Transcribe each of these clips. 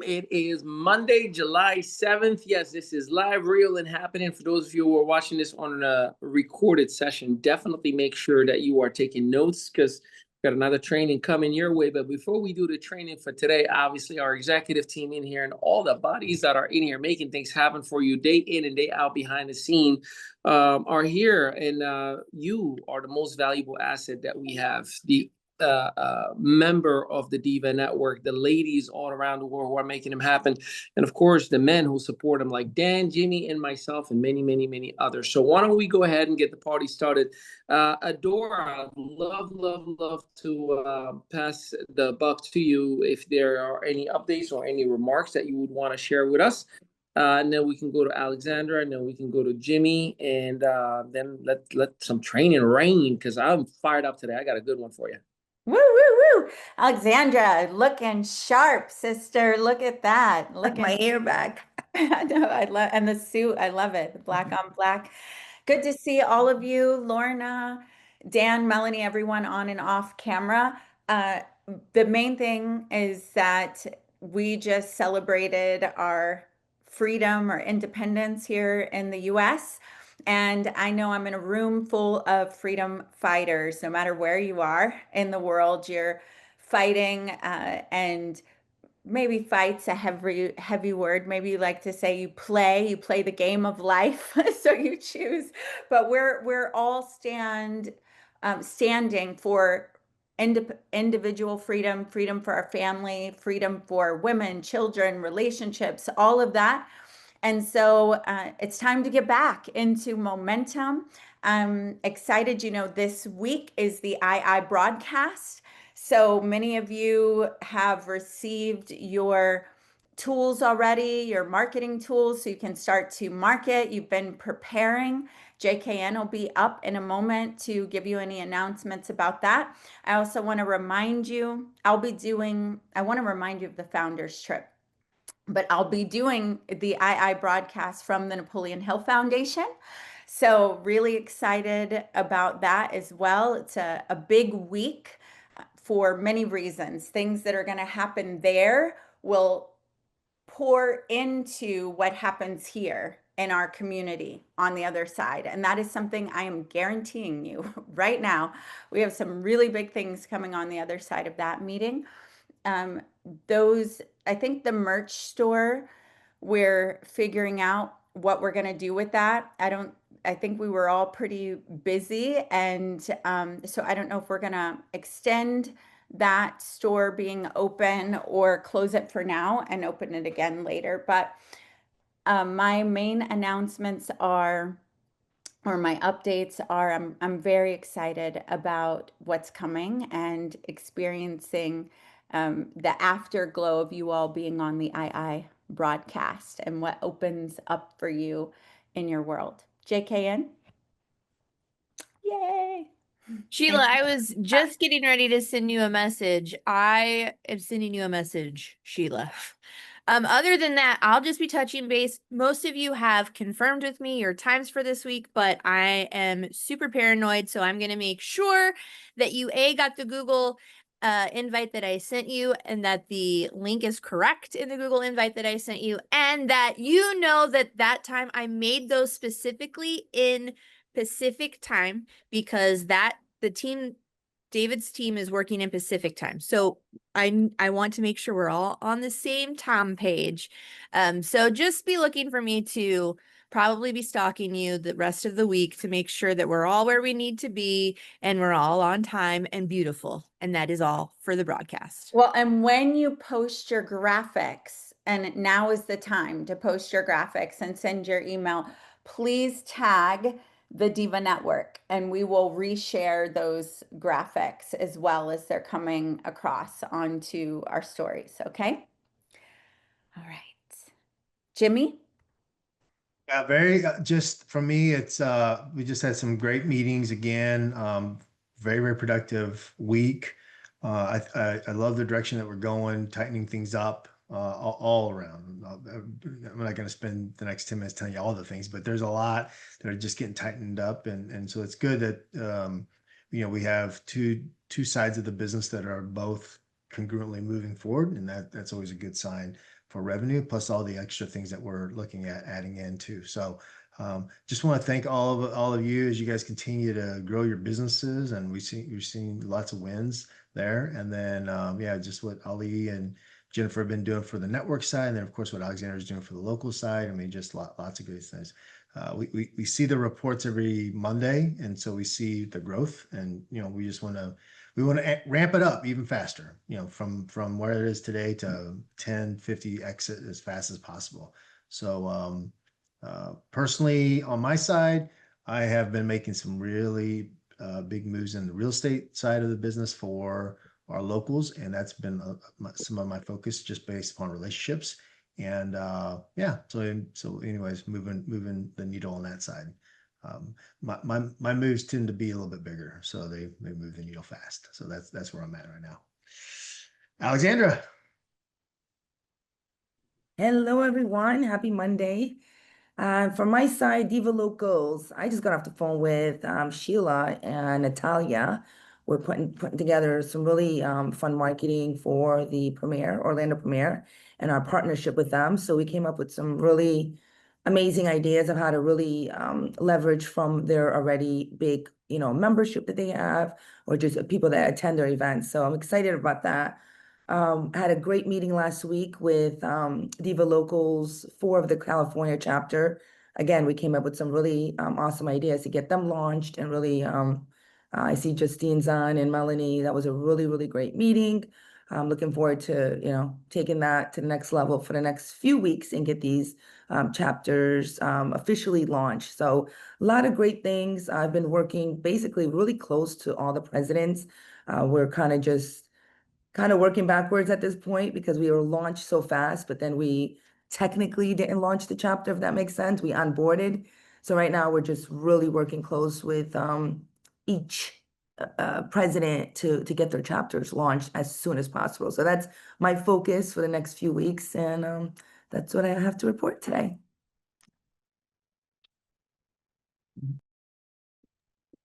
It is Monday, July 7th. Yes, this is live, real, and happening. For those of you who are watching this on a recorded session, definitely make sure that you are taking notes because we've got another training coming your way. But before we do the training for today, obviously our executive team in here and all the bodies that are in here making things happen for you day in and day out behind the scene are here. And you are the most valuable asset that we have. The member of the Diva Network, the ladies all around the world who are making them happen, and of course the men who support them, like Dan, Jimmy, and myself, and many, many, many others. So why don't we go ahead and get the party started? Adora, love to pass the buck to you if there are any updates or any remarks that you would want to share with us. And then we can go to Alexandra, and then we can go to Jimmy, and then let some training rain because I'm fired up today. I got a good one for you. Woo, woo, woo. Alexandra, looking sharp, sister. Look at that. Like my hair back. I know, I love, and the suit, I love it. The black on black. Good to see all of you, Lorna, Dan, Melanie, everyone on and off camera. The main thing is that we just celebrated our freedom or independence here in the US. And I know I'm in a room full of freedom fighters. No matter where you are in the world, you're fighting, and maybe fight's a heavy word. Maybe you like to say you play the game of life. So you choose, but we're all standing for individual freedom, freedom for our family, freedom for women, children, relationships, all of that. And so it's time to get back into momentum. I'm excited. You know, this week is the II broadcast. So many of you have received your tools already, your marketing tools, so you can start to market. You've been preparing. JKN will be up in a moment to give you any announcements about that. I also want to remind you, I want to remind you of the founders trip. But I'll be doing the II broadcast from the Napoleon Hill Foundation. So really excited about that as well. It's a big week for many reasons. Things that are going to happen there will pour into what happens here in our community on the other side. And that is something I am guaranteeing you right now. We have some really big things coming on the other side of that meeting. I think the merch store, we're figuring out what we're going to do with that. I think we were all pretty busy. And so I don't know if we're going to extend that store being open or close it for now and open it again later. But my main announcements are, or my updates are, I'm very excited about what's coming and experiencing the afterglow of you all being on the II broadcast and what opens up for you in your world. JKN? Yay! Sheila, I was just getting ready to send you a message. I am sending you a message, Sheila. Other than that, I'll just be touching base. Most of you have confirmed with me your times for this week, but I am super paranoid, so I'm going to make sure that you got the Google invite that I sent you, and that the link is correct in the Google invite that I sent you, and that you know that time I made those specifically in Pacific time because David's team is working in Pacific time. So I want to make sure we're all on the same time page. So just be looking for me to probably be stalking you the rest of the week to make sure that we're all where we need to be and we're all on time and beautiful. And that is all for the broadcast. Well, and when you post your graphics, and now is the time to post your graphics and send your email, please tag the Diva Network, and we will reshare those graphics as well as they're coming across onto our stories. Okay. All right. Jimmy? Yeah, just for me, it's we just had some great meetings again. Very productive week. I love the direction that we're going, tightening things up all around. I'm not going to spend the next 10 minutes telling you all the things, but there's a lot that are just getting tightened up, and so it's good that we have two sides of the business that are both congruently moving forward, and that's always a good sign revenue, plus all the extra things that we're looking at adding in too. So just want to thank all of you as you guys continue to grow your businesses, and we're seeing lots of wins there. And then yeah, just what Ali and Jennifer have been doing for the network side, and then of course what Alexander is doing for the local side. I mean, just lots of good things. We see the reports every Monday, and so we see the growth, and we just want to ramp it up even faster, from where it is today to 10, 50x it as fast as possible. So personally, on my side, I have been making some really big moves in the real estate side of the business for our locals, and that's been some of my focus, just based upon relationships. And yeah, so anyways, moving the needle on that side. My moves tend to be a little bit bigger, so they move the needle fast. So that's where I'm at right now. Alexandra. Hello, everyone. Happy Monday. From my side, Diva Locals, I just got off the phone with Sheila and Natalia. We're putting together some really fun marketing for the Orlando premiere, and our partnership with them. So we came up with some really amazing ideas of how to really leverage from their already big, membership that they have, or just people that attend their events. So I'm excited about that. Had a great meeting last week with Diva Locals, 4 of the California chapter. Again, we came up with some really awesome ideas to get them launched, and really, I see Justine's on and Melanie. That was a really, really great meeting. I'm looking forward to, taking that to the next level for the next few weeks and get these chapters officially launched. So a lot of great things. I've been working basically really close to all the presidents. We're kind of working backwards at this point, because we were launched so fast, but then we technically didn't launch the chapter, if that makes sense. We onboarded. So right now we're just really working close with each president to get their chapters launched as soon as possible. So that's my focus for the next few weeks. And that's what I have to report today.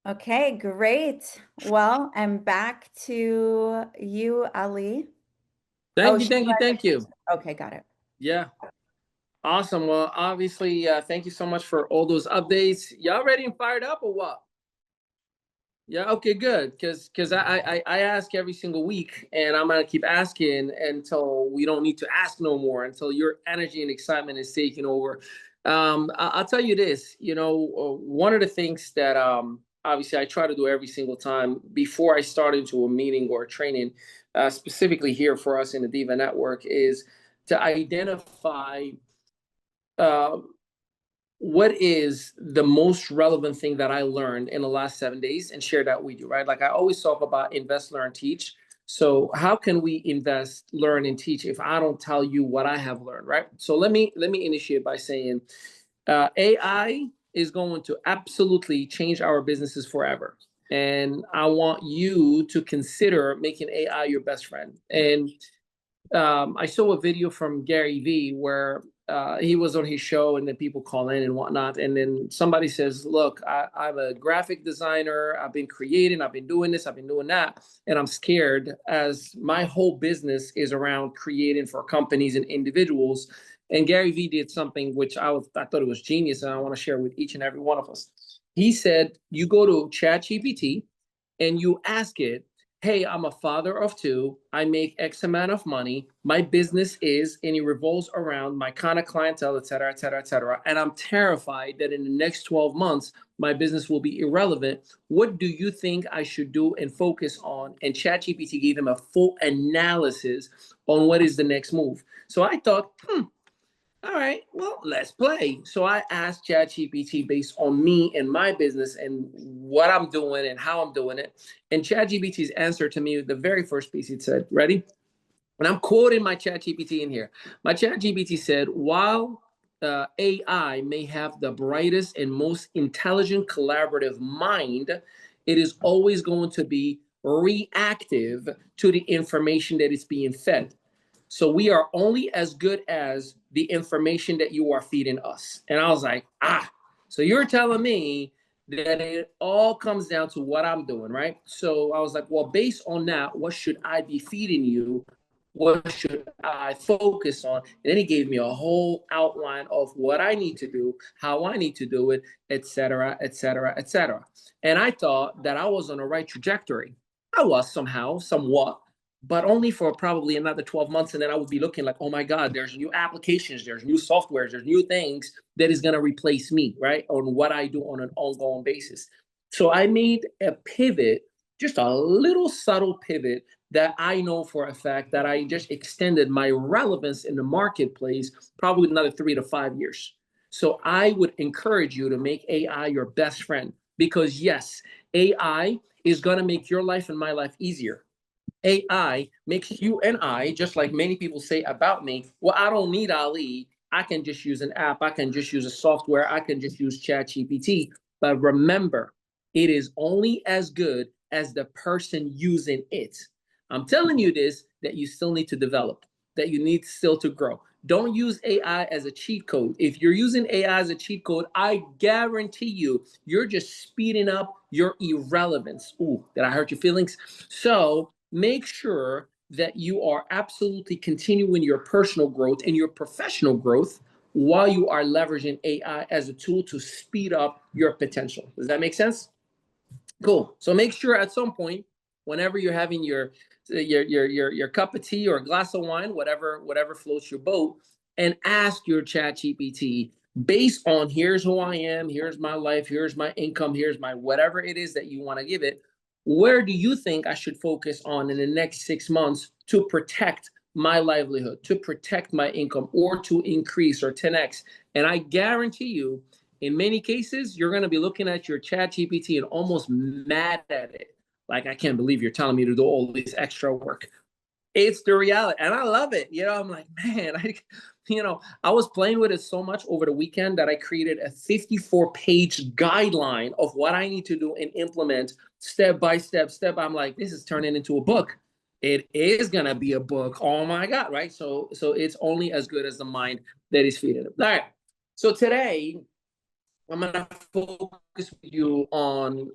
Okay, great. Well, I'm back to you, Ali. Thank you. Okay, got it. Yeah. Awesome. Well, obviously, thank you so much for all those updates. Y'all ready and fired up or what? Yeah, okay, good. Because I ask every single week, and I'm gonna keep asking until we don't need to ask no more, until your energy and excitement is taking over. I'll tell you this, one of the things that obviously I try to do every single time before I start into a meeting or a training, specifically here for us in the Diva Network, is to identify what is the most relevant thing that I learned in the last 7 days and share that with you, right? Like I always talk about invest, learn, teach. So how can we invest, learn, and teach if I don't tell you what I have learned, right? So let me initiate by saying AI is going to absolutely change our businesses forever. And I want you to consider making AI your best friend. And I saw a video from Gary Vee where he was on his show, and then people call in and whatnot. And then somebody says, look, I'm a graphic designer. I've been creating, I've been doing this, I've been doing that. And I'm scared, as my whole business is around creating for companies and individuals. And Gary Vee did something which I thought it was genius, and I want to share with each and every one of us. He said, you go to ChatGPT and you ask it, hey, I'm a father of 2. I make X amount of money. My business is, and it revolves around my kind of clientele, et cetera, et cetera, et cetera. And I'm terrified that in the next 12 months, my business will be irrelevant. What do you think I should do and focus on? And ChatGPT gave him a full analysis on what is the next move. So I thought, all right, well, let's play. So I asked ChatGPT based on me and my business and what I'm doing and how I'm doing it. And ChatGPT's answer to me, the very first piece, it said, ready? And I'm quoting my ChatGPT in here. My ChatGPT said, while AI may have the brightest and most intelligent collaborative mind, it is always going to be reactive to the information that is being fed. So we are only as good as the information that you are feeding us. And I was like, so you're telling me that it all comes down to what I'm doing, right? So I was like, well, based on that, what should I be feeding you What should I focus on? And then he gave me a whole outline of what I need to do, how I need to do it, et cetera, et cetera, et cetera. And I thought that I was on the right trajectory. I was somehow, somewhat, but only for probably another 12 months. And then I would be looking like, oh my God, there's new applications, there's new softwares, there's new things that is going to replace me, right? On what I do on an ongoing basis. So I made a pivot, just a little subtle pivot that I know for a fact that I just extended my relevance in the marketplace probably another 3 to 5 years. So I would encourage you to make AI your best friend, because yes, AI is going to make your life and my life easier. AI makes you and I, just like many people say about me, well, I don't need Ali. I can just use an app. I can just use a software. I can just use ChatGPT. But remember, it is only as good as the person using it. I'm telling you this, that you still need to develop, that you need still to grow. Don't use AI as a cheat code. If you're using AI as a cheat code, I guarantee you, you're just speeding up your irrelevance. Ooh, did I hurt your feelings? So make sure that you are absolutely continuing your personal growth and your professional growth while you are leveraging AI as a tool to speed up your potential. Does that make sense? Cool. So make sure at some point, whenever you're having your cup of tea or a glass of wine, whatever floats your boat, and ask your ChatGPT based on here's who I am, here's my life, here's my income, here's my whatever it is that you want to give it. Where do you think I should focus on in the next 6 months to protect my livelihood, to protect my income, or to increase or 10x? And I guarantee you, in many cases, you're going to be looking at your ChatGPT and almost mad at it. Like, I can't believe you're telling me to do all this extra work. It's the reality. And I love it. I'm like, man, I was playing with it so much over the weekend that I created a 54-page guideline of what I need to do and implement step by step. I'm like, this is turning into a book. It is going to be a book. Oh my God. Right. So it's only as good as the mind that is feeding it. All right. So today, I'm going to focus with you on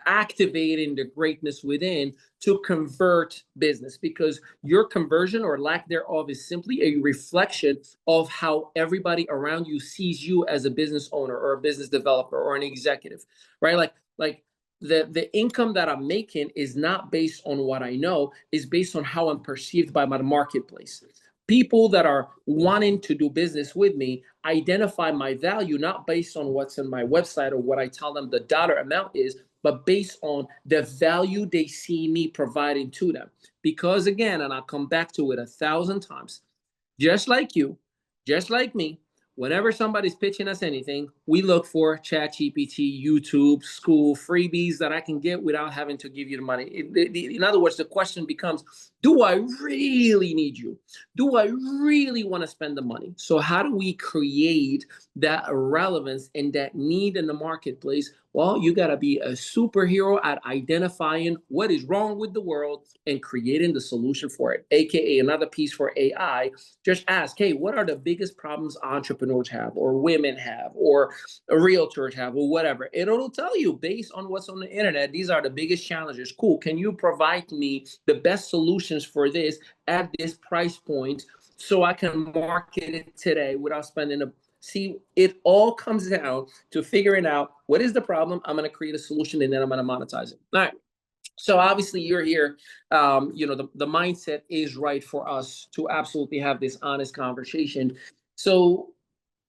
activating the greatness within to convert business, because your conversion or lack thereof is simply a reflection of how everybody around you sees you as a business owner or a business developer or an executive, right? Like the income that I'm making is not based on what I know, is based on how I'm perceived by my marketplace. People that are wanting to do business with me identify my value not based on what's in my website or what I tell them the dollar amount is, but based on the value they see me providing to them. Because again, and I'll come back to it 1,000 times, just like you, just like me, whenever somebody's pitching us anything, we look for ChatGPT, YouTube, school, freebies that I can get without having to give you the money. In other words, the question becomes, do I really need you? Do I really want to spend the money? So how do we create that relevance and that need in the marketplace? Well, you got to be a superhero at identifying what is wrong with the world and creating the solution for it. AKA another piece for AI, just ask, hey, what are the biggest problems entrepreneurs have or women have or realtors have or whatever? It'll tell you based on what's on the internet, these are the biggest challenges. Cool. Can you provide me the best solutions for this at this price point so I can market it today without spending a... See, it all comes down to figuring out what is the problem. I'm going to create a solution and then I'm going to monetize it. All right. So obviously you're here. The mindset is right for us to absolutely have this honest conversation. So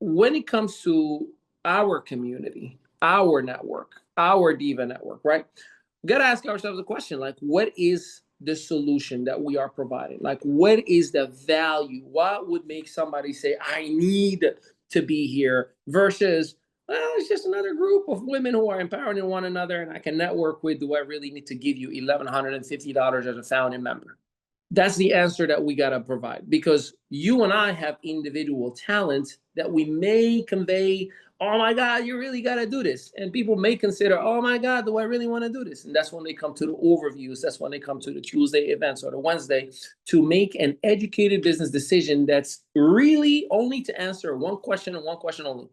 when it comes to our community, our network, our Diva Network, right? We got to ask ourselves a question, like, what is the solution that we are providing? Like, what is the value? What would make somebody say, I need to be here versus, well, it's just another group of women who are empowering one another and I can network with. Do I really need to give you $1,150 as a founding member? That's the answer that we got to provide, because you and I have individual talents that we may convey, oh my God, you really got to do this. And people may consider, oh my God, do I really want to do this? And that's when they come to the overviews. That's when they come to the Tuesday events or the Wednesday to make an educated business decision that's really only to answer one question and one question only.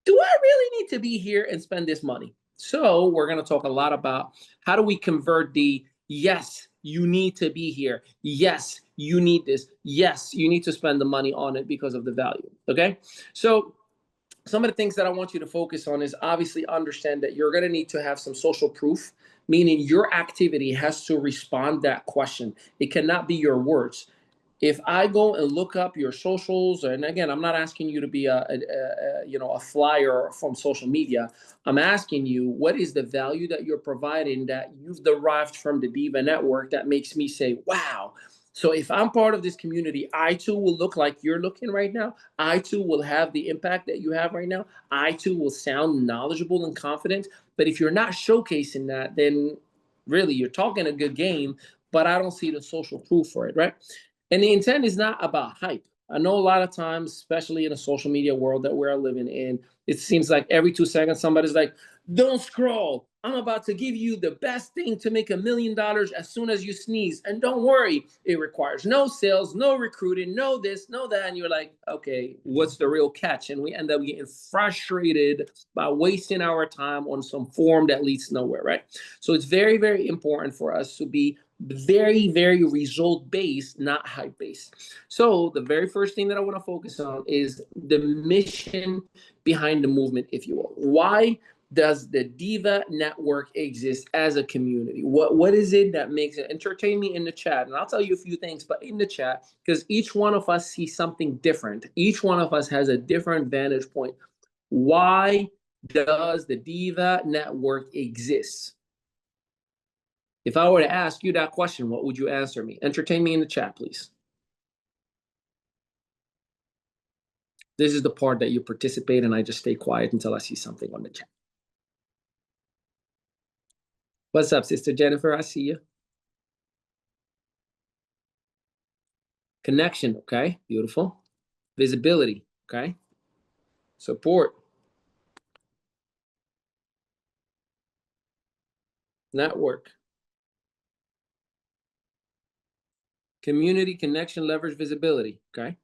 Do I really need to be here and spend this money? So we're going to talk a lot about how do we convert the yes, you need to be here. Yes, you need this. Yes, you need to spend the money on it because of the value. Okay. So some of the things that I want you to focus on is obviously understand that you're going to need to have some social proof, meaning your activity has to respond that question. It cannot be your words. If I go and look up your socials, and again, I'm not asking you to be a flyer from social media. I'm asking you, what is the value that you're providing that you've derived from the Diva Network that makes me say, wow. So if I'm part of this community, I too will look like you're looking right now. I too will have the impact that you have right now. I too will sound knowledgeable and confident. But if you're not showcasing that, then really you're talking a good game, but I don't see the social proof for it, right? And the intent is not about hype. I know a lot of times, especially in a social media world that we're living in, it seems like every 2 seconds somebody's like, don't scroll. I'm about to give you the best thing to make $1 million as soon as you sneeze. And don't worry, it requires no sales, no recruiting, no this, no that. And you're like, okay, what's the real catch? And we end up getting frustrated by wasting our time on some form that leads nowhere, right? So it's very, very important for us to be very, very result-based, not hype-based. So the very first thing that I want to focus on is the mission behind the movement, if you will. Why does the Diva Network exist as a community? What is it that makes it? Entertain me in the chat, and I'll tell you a few things, but in the chat, because each one of us sees something different. Each one of us has a different vantage point. Why does the Diva Network exist? If I were to ask you that question, what would you answer me? Entertain me in the chat, please. This is the part that you participate, and I just stay quiet until I see something on the chat. What's up, Sister Jennifer? I see you. Connection, okay, beautiful. Visibility, okay. Support. Network. Community, connection, leverage, visibility, okay.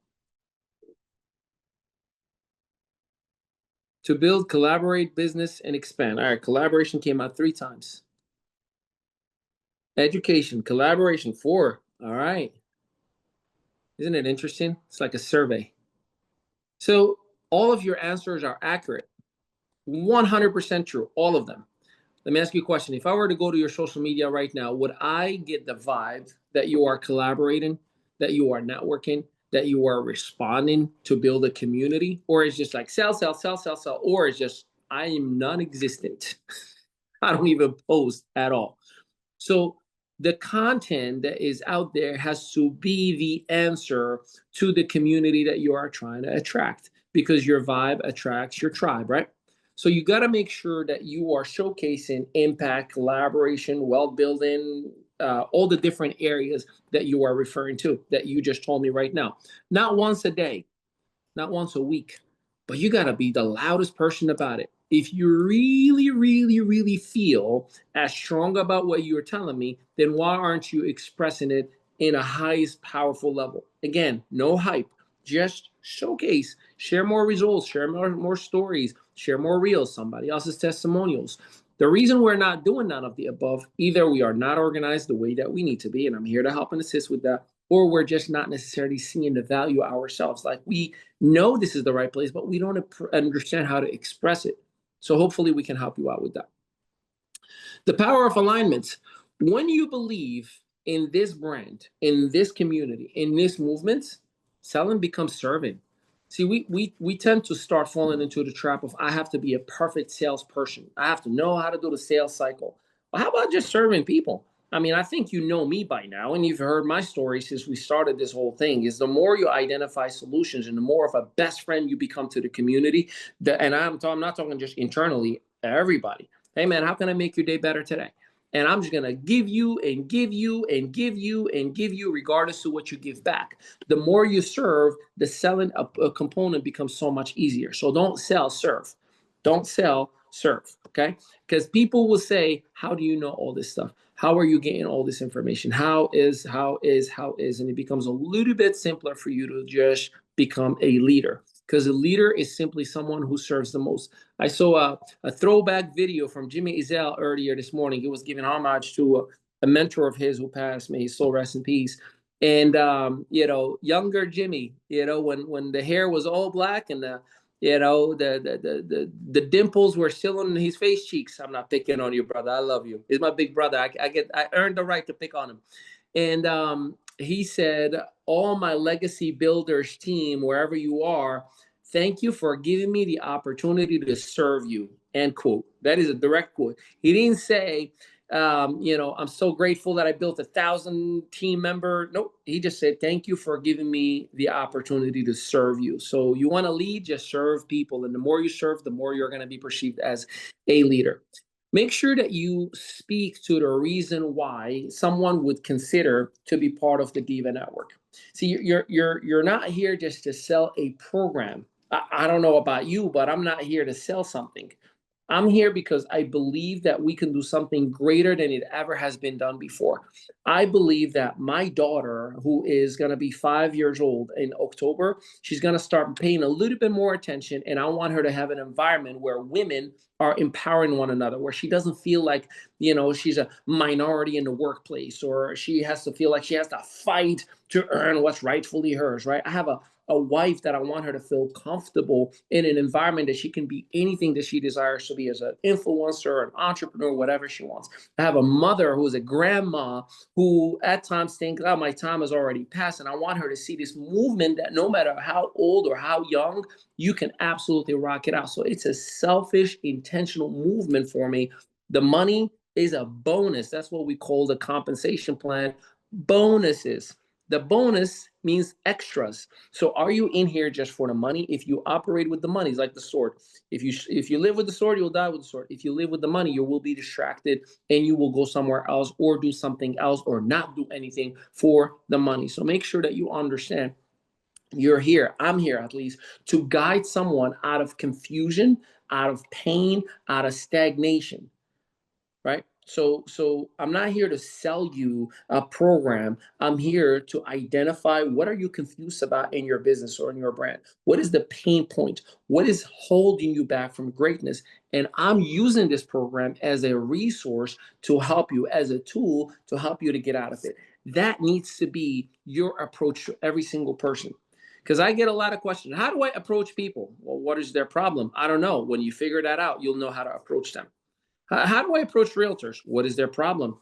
To build, collaborate, business, and expand. All right, collaboration came out 3 times. Education, collaboration, 4. All right. Isn't it interesting? It's like a survey. So all of your answers are accurate. 100% true, all of them. Let me ask you a question. If I were to go to your social media right now, would I get the vibe that you are collaborating, that you are networking, that you are responding to build a community? Or it's just like sell, sell, sell, sell, sell, or it's just, I am non-existent. I don't even post at all. So the content that is out there has to be the answer to the community that you are trying to attract, because your vibe attracts your tribe, right? So you got to make sure that you are showcasing impact, collaboration, wealth building, all the different areas that you are referring to that you just told me right now. Not once a day, not once a week, but you got to be the loudest person about it. If you really, really, really feel as strong about what you're telling me, then why aren't you expressing it in a highest powerful level? Again, no hype, just showcase, share more results, share more stories, share more reels, somebody else's testimonials. The reason we're not doing none of the above, either we are not organized the way that we need to be, and I'm here to help and assist with that, or we're just not necessarily seeing the value ourselves. Like, we know this is the right place, but we don't understand how to express it. So hopefully we can help you out with that. The power of alignment. When you believe in this brand, in this community, in this movement, selling becomes serving. See, we tend to start falling into the trap of, I have to be a perfect salesperson. I have to know how to do the sales cycle. Well, how about just serving people? I mean, I think you know me by now, and you've heard my story since we started this whole thing, is the more you identify solutions and the more of a best friend you become to the community, and I'm not talking just internally, everybody. Hey, man, how can I make your day better today? And I'm just going to give you and give you and give you and give you, regardless of what you give back. The more you serve, the selling a component becomes so much easier. So don't sell, serve. Don't sell, serve, okay? Because people will say, how do you know all this stuff? How are you getting all this information? How is? And it becomes a little bit simpler for you to just become a leader, because a leader is simply someone who serves the most. I saw a throwback video from Jimmy Ezel earlier this morning. He was giving homage to a mentor of his who passed, may his soul rest in peace. And you know, younger Jimmy, you know, when the hair was all black and the, you know, the dimples were still on his face cheeks. I'm not picking on you, brother. I love you. He's my big brother. I earned the right to pick on him. And he said, all my legacy builders team, wherever you are, thank you for giving me the opportunity to serve you, end quote. That is a direct quote. He didn't say, you know, I'm so grateful that I built 1,000 team member. Nope. He just said, thank you for giving me the opportunity to serve you. So you want to lead, just serve people. And the more you serve, the more you're going to be perceived as a leader. Make sure that you speak to the reason why someone would consider to be part of the Diva Network. See, you're not here just to sell a program. I don't know about you, but I'm not here to sell something. I'm here because I believe that we can do something greater than it ever has been done before. I believe that my daughter, who is going to be 5 years old in October, she's going to start paying a little bit more attention. And I want her to have an environment where women are empowering one another, where she doesn't feel like, you know, she's a minority in the workplace, or she has to feel like she has to fight to earn what's rightfully hers, right? I have a wife that I want her to feel comfortable in an environment that she can be anything that she desires to be, as an influencer, an entrepreneur, whatever she wants. I have a mother who's a grandma who at times thinks, oh, my time has already passed. And I want her to see this movement that no matter how old or how young, you can absolutely rock it out. So it's a selfish, intentional movement for me. The money is a bonus. That's what we call the compensation plan. Bonuses. The bonus means extras. So are you in here just for the money? If you operate with the money, it's like the sword. If you live with the sword, you'll die with the sword. If you live with the money, you will be distracted and you will go somewhere else or do something else or not do anything for the money. So make sure that you understand you're here. I'm here at least to guide someone out of confusion, out of pain, out of stagnation, right? So I'm not here to sell you a program. I'm here to identify what are you confused about in your business or in your brand? What is the pain point? What is holding you back from greatness? And I'm using this program as a resource to help you, as a tool to help you to get out of it. That needs to be your approach to every single person. Because I get a lot of questions. How do I approach people? Well, what is their problem? I don't know. When you figure that out, you'll know how to approach them. How do I approach realtors? What is their problem?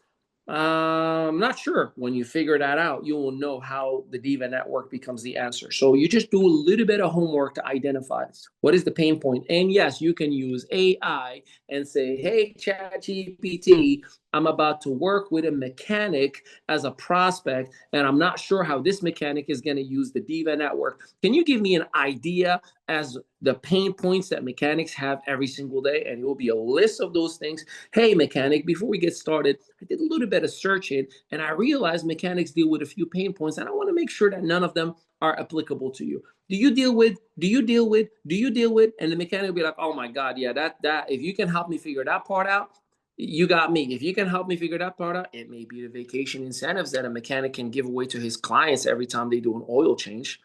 I'm not sure. When you figure that out, you will know how the Diva Network becomes the answer. So you just do a little bit of homework to identify what is the pain point. And yes, you can use AI and say, hey, ChatGPT, I'm about to work with a mechanic as a prospect, and I'm not sure how this mechanic is going to use the Diva Network. Can you give me an idea as the pain points that mechanics have every single day? And it will be a list of those things. Hey, mechanic, before we get started, I did a little bit of searching, and I realized mechanics deal with a few pain points, and I want to make sure that none of them are applicable to you. Do you deal with? And the mechanic will be like, oh my God, yeah, that if you can help me figure that part out, you got me. If you can help me figure that part out, it may be the vacation incentives that a mechanic can give away to his clients every time they do an oil change.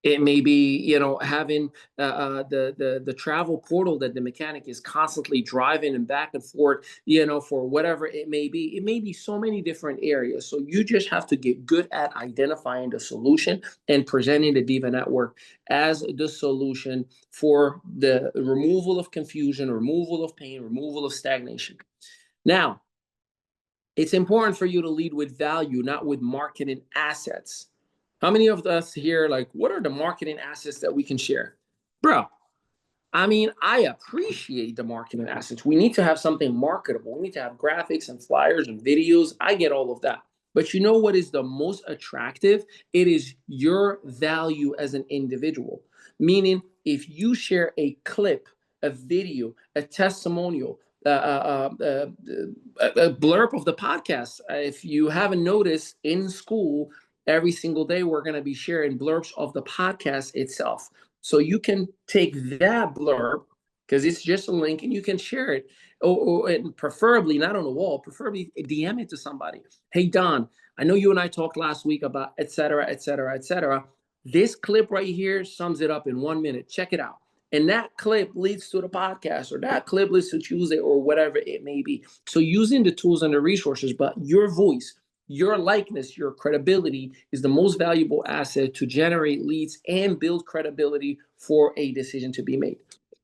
It may be, you know, having the travel portal that the mechanic is constantly driving and back and forth, you know, for whatever it may be. It may be so many different areas. So you just have to get good at identifying the solution and presenting the Diva Network as the solution for the removal of confusion, removal of pain, removal of stagnation. Now, it's important for you to lead with value, not with marketing assets. How many of us here, like, what are the marketing assets that we can share? Bro, I mean, I appreciate the marketing assets. We need to have something marketable. We need to have graphics and flyers and videos. I get all of that. But you know what is the most attractive? It is your value as an individual. Meaning, if you share a clip, a video, a testimonial, a blurb of the podcast. If you haven't noticed, in school, every single day, we're going to be sharing blurbs of the podcast itself. So you can take that blurb, because it's just a link, and you can share it, and preferably not on the wall, preferably DM it to somebody. Hey, Don, I know you and I talked last week about et cetera, et cetera, et cetera. This clip right here sums it up in 1 minute. Check it out. And that clip leads to the podcast, or that clip leads to Tuesday, or whatever it may be. So using the tools and the resources, but your voice, your likeness, your credibility is the most valuable asset to generate leads and build credibility for a decision to be made.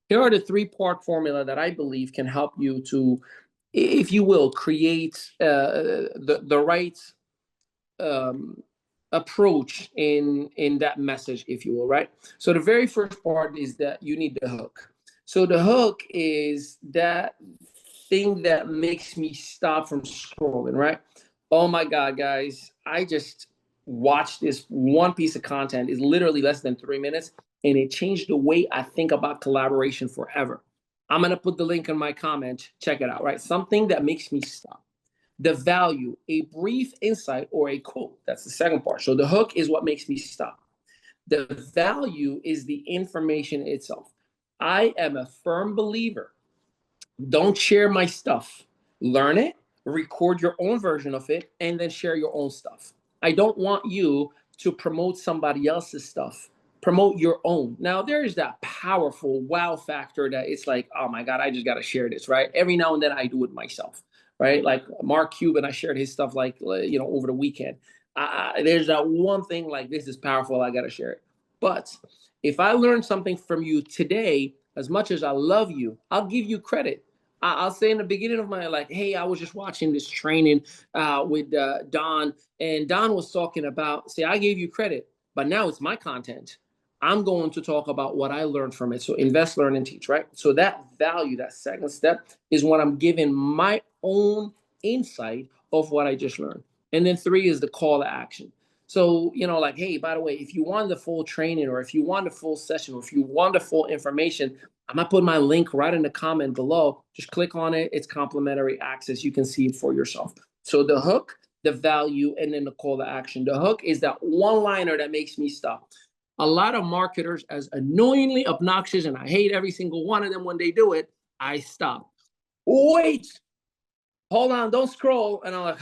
Here are the 3-part formula that I believe can help you to, if you will, create the right approach in that message, if you will, right? So the very first part is that you need the hook. So the hook is that thing that makes me stop from scrolling, right? Oh my God, guys, I just watched this one piece of content. It's literally less than 3 minutes, and it changed the way I think about collaboration forever. I'm going to put the link in my comment. Check it out, right? Something that makes me stop. The value, a brief insight or a quote. That's the second part. So the hook is what makes me stop. The value is the information itself. I am a firm believer. Don't share my stuff. Learn it, record your own version of it, and then share your own stuff. I don't want you to promote somebody else's stuff. Promote your own. Now, there is that powerful wow factor that it's like, oh my God, I just got to share this, right? Every now and then I do it myself, right? Like Mark Cuban, I shared his stuff like, over the weekend. There's that one thing like, this is powerful, I got to share it. But if I learn something from you today, as much as I love you, I'll give you credit. I'll say in the beginning of my like, hey, I was just watching this training with Don, and Don was talking about, say, I gave you credit, but now it's my content. I'm going to talk about what I learned from it. So invest, learn, and teach, right? So that value, that second step, is when I'm giving my own insight of what I just learned. And then 3 is the call to action. So, like, hey, by the way, if you want the full training, or if you want the full session, or if you want the full information, I'm going to put my link right in the comment below. Just click on it. It's complimentary access. You can see it for yourself. So the hook, the value, and then the call to action. The hook is that one-liner that makes me stop. A lot of marketers, as annoyingly obnoxious, and I hate every single one of them when they do it, I stop. Wait, hold on, don't scroll. And I'm like,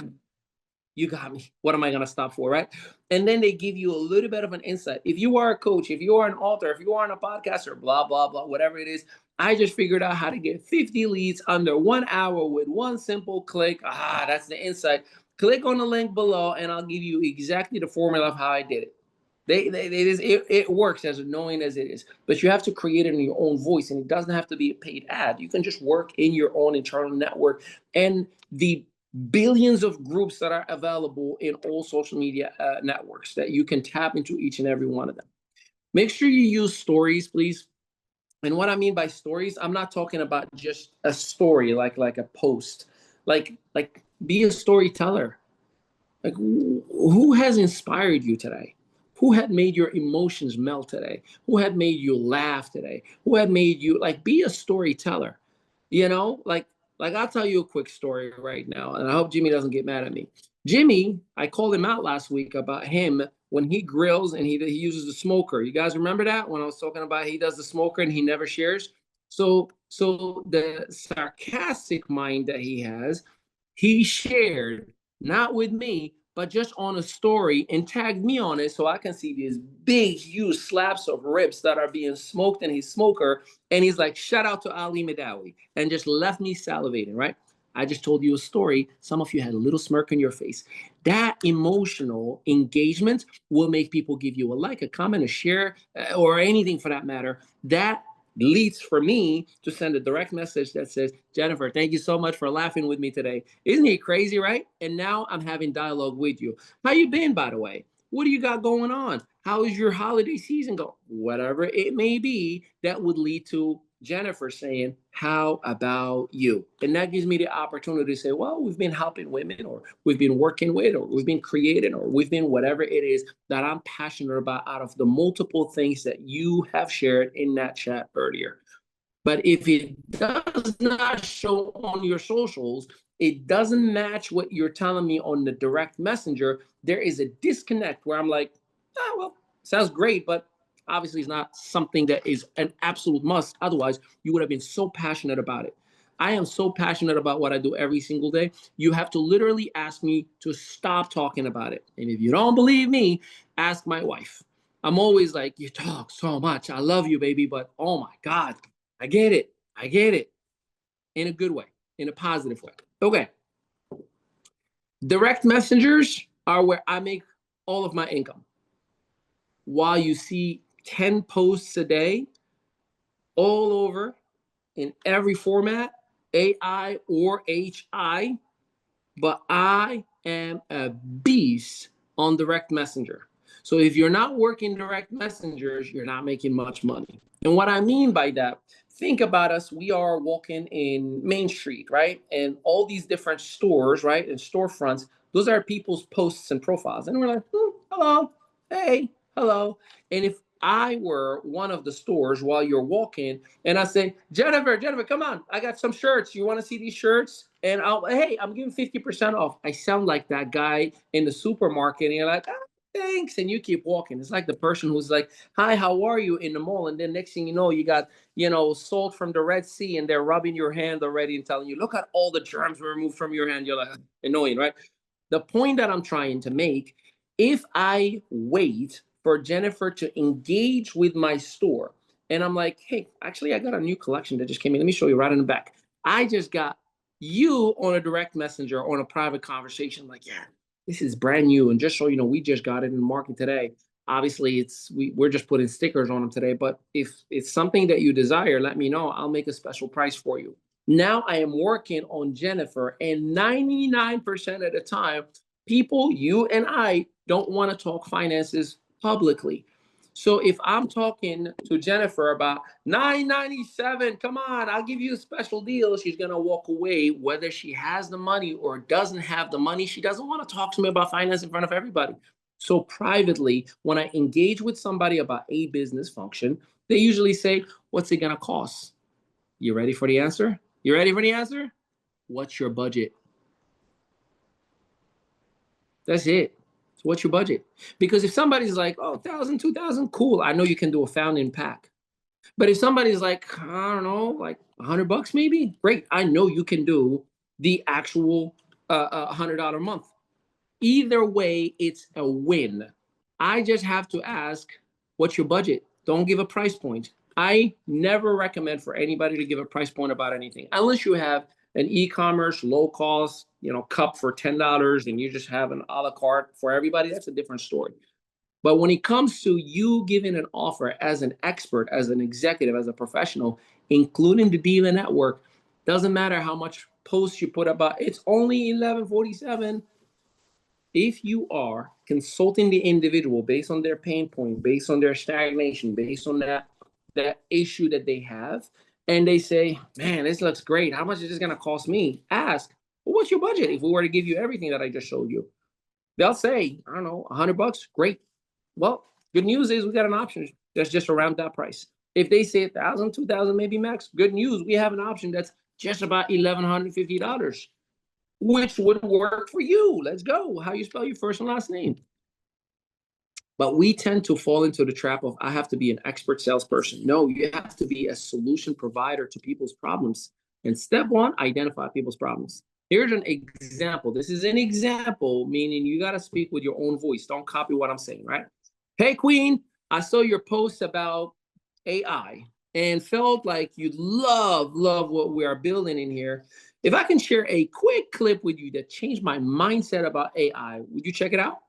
you got me. What am I going to stop for, right? And then they give you a little bit of an insight. If you are a coach, if you are an author, if you are a podcaster, blah, blah, blah, whatever it is, I just figured out how to get 50 leads under 1 hour with one simple click. That's the insight. Click on the link below, and I'll give you exactly the formula of how I did it. It works, as annoying as it is, but you have to create it in your own voice, and it doesn't have to be a paid ad. You can just work in your own internal network and the billions of groups that are available in all social media networks that you can tap into each and every one of them. Make sure you use stories, please. And what I mean by stories, I'm not talking about just a story like a post. Like be a storyteller. Like, who has inspired you today? Who had made your emotions melt today? Who had made you laugh today? Who had made you, be a storyteller? Like I'll tell you a quick story right now, and I hope Jimmy doesn't get mad at me. Jimmy, I called him out last week about him when he grills and he uses the smoker. You guys remember that when I was talking about he does the smoker and he never shares? So the sarcastic mind that he has, he shared, not with me, but just on a story, and tagged me on it so I can see these big, huge slabs of ribs that are being smoked in his smoker. And he's like, shout out to Ali Medawi, and just left me salivating, right? I just told you a story. Some of you had a little smirk on your face. That emotional engagement will make people give you a like, a comment, a share, or anything for that matter. That leads for me to send a direct message that says, Jennifer, thank you so much for laughing with me today. Isn't it crazy, right? And now I'm having dialogue with you. How you been, by the way? What do you got going on? How is your holiday season going? Whatever it may be, that would lead to Jennifer saying, how about you? And that gives me the opportunity to say, well, we've been helping women, or we've been working with, or we've been creating, or we've been whatever it is that I'm passionate about out of the multiple things that you have shared in that chat earlier. But if it does not show on your socials, it doesn't match what you're telling me on the direct messenger, there is a disconnect where I'm like, well, sounds great, but obviously it's not something that is an absolute must. Otherwise, you would have been so passionate about it. I am so passionate about what I do every single day. You have to literally ask me to stop talking about it. And if you don't believe me, ask my wife. I'm always like, you talk so much. I love you, baby. But oh my God, I get it. I get it. In a good way, in a positive way. Okay. Direct messengers are where I make all of my income. While you see 10 posts a day, all over, in every format, AI or HI, but I am a beast on direct messenger. So if you're not working direct messengers, you're not making much money. And what I mean by that, think about us. We are walking in Main Street, right? And all these different stores, right? And storefronts, those are people's posts and profiles. And we're like, hello, hey, hello. And if I were one of the stores while you're walking and I say, Jennifer, come on, I got some shirts. You want to see these shirts? And hey, I'm giving 50% off. I sound like that guy in the supermarket. And you're like, thanks. And you keep walking. It's like the person who's like, hi, how are you in the mall? And then next thing you know, you got, salt from the Red Sea and they're rubbing your hand already and telling you, look at all the germs we removed from your hand. You're like, annoying, right? The point that I'm trying to make, if I wait for Jennifer to engage with my store, and I'm like, hey, actually, I got a new collection that just came in. Let me show you right in the back. I just got you on a direct messenger, on a private conversation, like, yeah, this is brand new. And just so you know, we just got it in the market today. Obviously, we're just putting stickers on them today. But if it's something that you desire, let me know. I'll make a special price for you. Now I am working on Jennifer, and 99% of the time, people, you and I, don't want to talk finances publicly. So if I'm talking to Jennifer about $9.97, come on, I'll give you a special deal, she's going to walk away. Whether she has the money or doesn't have the money, she doesn't want to talk to me about finance in front of everybody. So privately, when I engage with somebody about a business function, they usually say, what's it going to cost? You ready for the answer? You ready for the answer? What's your budget? That's it. So what's your budget? Because if somebody's like, oh, 1,000, 2,000, cool. I know you can do a fountain pack. But if somebody's like, I don't know, like $100 maybe, great. I know you can do the actual $100 a month. Either way, it's a win. I just have to ask, what's your budget? Don't give a price point. I never recommend for anybody to give a price point about anything, unless you have an e-commerce low cost, cup for $10 and you just have an a la carte for everybody. That's a different story. But when it comes to you giving an offer as an expert, as an executive, as a professional, including the Diva Network, doesn't matter how much posts you put about, it's only $11.47. If you are consulting the individual based on their pain point, based on their stagnation, based on that issue that they have, and they say, man, this looks great. How much is this going to cost me? Ask, well, what's your budget? If we were to give you everything that I just showed you, they'll say, I don't know, $100. Great. Well, good news is we got an option that's just around that price. If they say 1,000, 2,000, maybe max, good news, we have an option that's just about $1,150, which would work for you. Let's go. How you spell your first and last name? But we tend to fall into the trap of, I have to be an expert salesperson. No, you have to be a solution provider to people's problems. And step one, identify people's problems. Here's an example. This is an example, meaning you got to speak with your own voice. Don't copy what I'm saying, right? Hey, Queen, I saw your post about AI and felt like you love what we are building in here. If I can share a quick clip with you that changed my mindset about AI, would you check it out?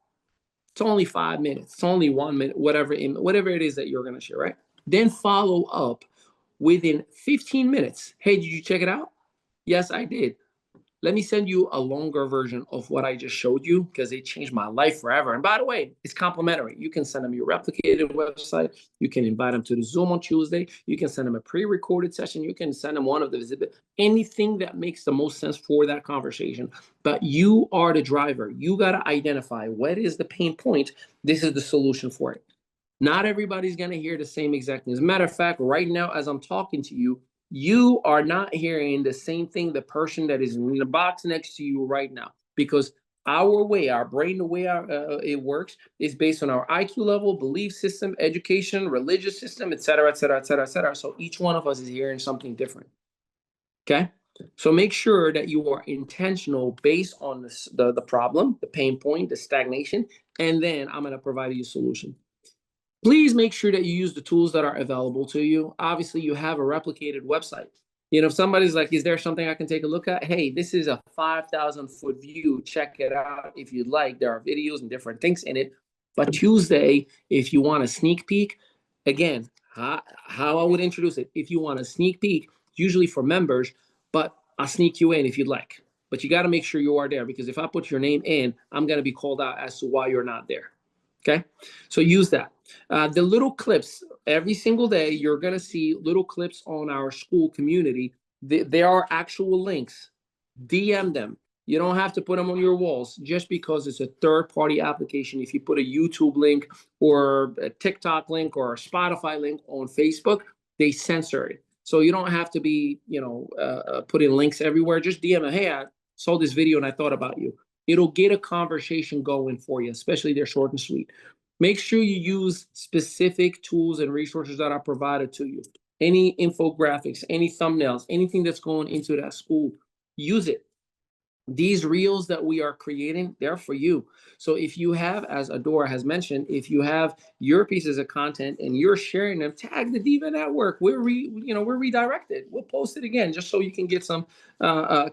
It's only 5 minutes. It's only 1 minute, whatever it is that you're going to share, right? Then follow up within 15 minutes. Hey, did you check it out? Yes, I did. Let me send you a longer version of what I just showed you because it changed my life forever. And by the way, it's complimentary. You can send them your replicated website. You can invite them to the Zoom on Tuesday. You can send them a pre-recorded session. You can send them one of the anything that makes the most sense for that conversation. But you are the driver. You got to identify what is the pain point. This is the solution for it. Not everybody's going to hear the same exact thing. As a matter of fact, right now, as I'm talking to you, you are not hearing the same thing the person that is in the box next to you right now, because our brain, the way it works is based on our IQ level, belief system, education, religious system, et cetera, et cetera, et cetera, et cetera. So each one of us is hearing something different. Okay. So make sure that you are intentional based on the problem, the pain point, the stagnation, and then I'm going to provide you a solution. Please make sure that you use the tools that are available to you. Obviously, you have a replicated website. You know, if somebody's like, is there something I can take a look at? Hey, this is a 5,000-foot view. Check it out if you'd like. There are videos and different things in it. But Tuesday, if you want a sneak peek, again, how I would introduce it. If you want a sneak peek, usually for members, but I'll sneak you in if you'd like. But you got to make sure you are there, because if I put your name in, I'm going to be called out as to why you're not there. Okay, so use that. The little clips, every single day, you're going to see little clips on our school community. There are actual links. DM them. You don't have to put them on your walls just because it's a third-party application. If you put a YouTube link or a TikTok link or a Spotify link on Facebook, they censor it. So you don't have to be, putting links everywhere. Just DM them. Hey, I saw this video and I thought about you. It'll get a conversation going for you, especially they're short and sweet. Make sure you use specific tools and resources that are provided to you. Any infographics, any thumbnails, anything that's going into that school, use it. These reels that we are creating, they're for you. So if you have, as Adora has mentioned, if you have your pieces of content and you're sharing them, tag the Diva Network. We're redirected. We'll post it again just so you can get some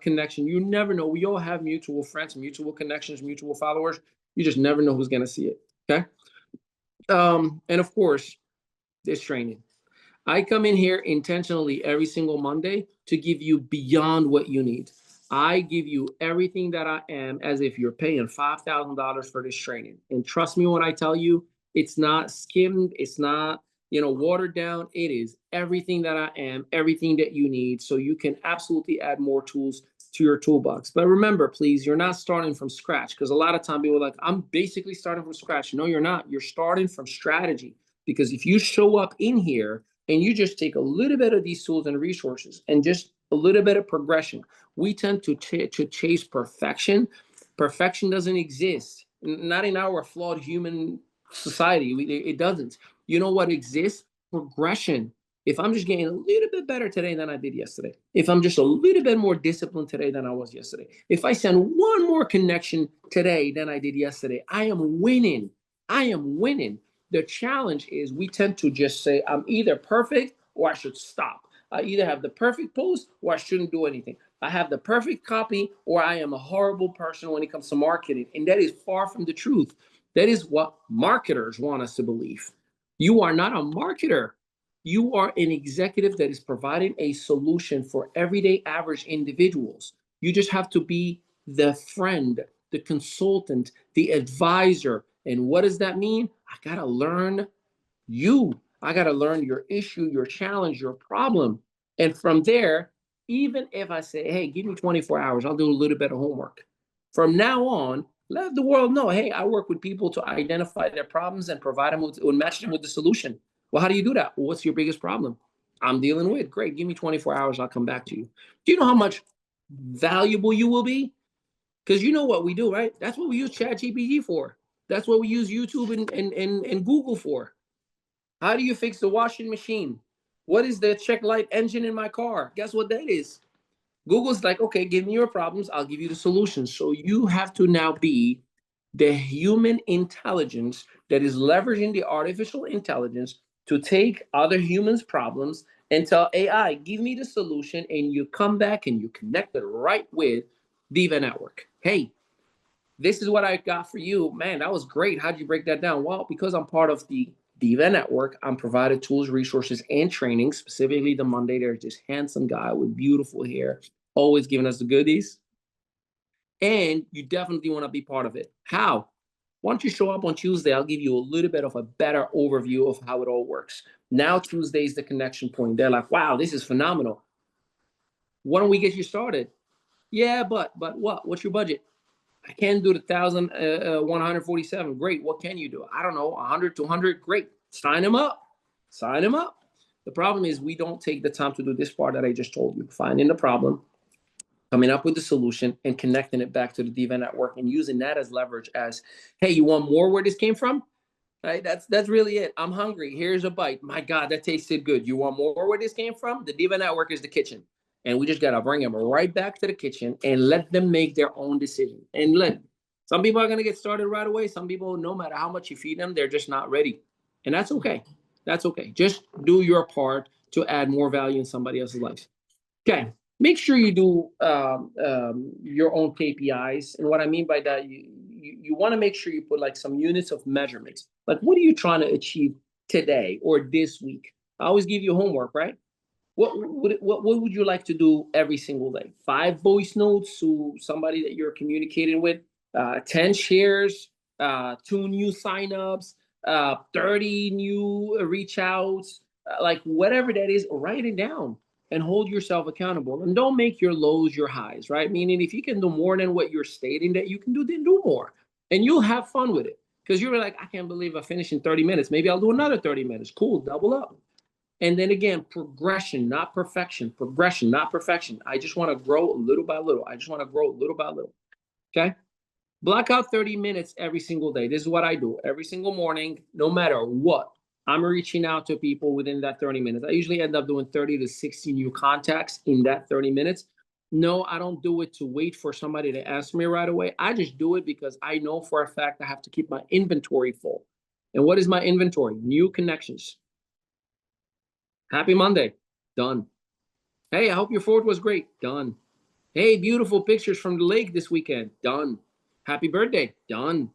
connection. You never know. We all have mutual friends, mutual connections, mutual followers. You just never know who's going to see it. Okay. And of course, this training. I come in here intentionally every single Monday to give you beyond what you need. I give you everything that I am as if you're paying $5,000 for this training. And trust me when I tell you, it's not skimmed, it's not, watered down. It is everything that I am, everything that you need, so you can absolutely add more tools to your toolbox. But remember, please, you're not starting from scratch, because a lot of time people are like, I'm basically starting from scratch. No, you're not. You're starting from strategy, because if you show up in here and you just take a little bit of these tools and resources and just a little bit of progression, we tend to chase perfection. Perfection doesn't exist, not in our flawed human society. It doesn't. You know what exists? Progression. If I'm just getting a little bit better today than I did yesterday, if I'm just a little bit more disciplined today than I was yesterday, if I send one more connection today than I did yesterday, I am winning. I am winning. The challenge is we tend to just say, I'm either perfect or I should stop. I either have the perfect post or I shouldn't do anything. I have the perfect copy or I am a horrible person when it comes to marketing. And that is far from the truth. That is what marketers want us to believe. You are not a marketer. You are an executive that is providing a solution for everyday average individuals. You just have to be the friend, the consultant, the advisor. And what does that mean? I got to learn you. I got to learn your issue, your challenge, your problem. And from there, even if I say, hey, give me 24 hours, I'll do a little bit of homework. From now on, let the world know, hey, I work with people to identify their problems and provide them with, and match them with the solution. Well, how do you do that? Well, what's your biggest problem? I'm dealing with. Great. Give me 24 hours. I'll come back to you. Do you know how much valuable you will be? Because you know what we do, right? That's what we use ChatGPT for. That's what we use YouTube and Google for. How do you fix the washing machine? What is the check light engine in my car? Guess what that is? Google's like, okay, give me your problems. I'll give you the solutions. So you have to now be the human intelligence that is leveraging the artificial intelligence to take other humans' problems and tell AI, give me the solution. And you come back and you connect it right with Diva Network. Hey, this is what I got for you. Man, that was great. How'd you break that down? Well, because I'm part of the Diva Network, I'm provided tools, resources, and training. Specifically, the Monday, there's this handsome guy with beautiful hair, always giving us the goodies. And you definitely want to be part of it. How? Once you show up on Tuesday, I'll give you a little bit of a better overview of how it all works. Now, Tuesday is the connection point. They're like, wow, this is phenomenal. Why don't we get you started? Yeah, but what? What's your budget? I can do the 1,147. Great. What can you do? I don't know. 100, 200. Great. Sign them up. Sign them up. The problem is we don't take the time to do this part that I just told you. Finding the problem, coming up with the solution, and connecting it back to the Diva Network and using that as leverage as, hey, you want more where this came from? Right? That's really it. I'm hungry. Here's a bite. My God, that tasted good. You want more where this came from? The Diva Network is the kitchen. And we just got to bring them right back to the kitchen and let them make their own decision. And some people are going to get started right away. Some people, no matter how much you feed them, they're just not ready. And that's okay. That's okay. Just do your part to add more value in somebody else's life. Okay. Make sure you do your own KPIs. And what I mean by that, you want to make sure you put like some units of measurements. Like, what are you trying to achieve today or this week? I always give you homework, right? What would you like to do every single day? 5 voice notes to somebody that you're communicating with, 10 shares, 2 new signups, 30 new reach outs, like whatever that is, write it down and hold yourself accountable. And don't make your lows your highs, right? Meaning if you can do more than what you're stating that you can do, then do more. And you'll have fun with it. Because you're like, I can't believe I finished in 30 minutes. Maybe I'll do another 30 minutes. Cool, double up. And then again, progression, not perfection. Progression, not perfection. I just want to grow little by little. I just want to grow little by little. Okay? Block out 30 minutes every single day. This is what I do every single morning, no matter what. I'm reaching out to people within that 30 minutes. I usually end up doing 30 to 60 new contacts in that 30 minutes. No, I don't do it to wait for somebody to ask me right away. I just do it because I know for a fact I have to keep my inventory full. And what is my inventory? New connections. Happy Monday. Done. Hey, I hope your Ford was great. Done. Hey, beautiful pictures from the lake this weekend. Done. Happy birthday. Done.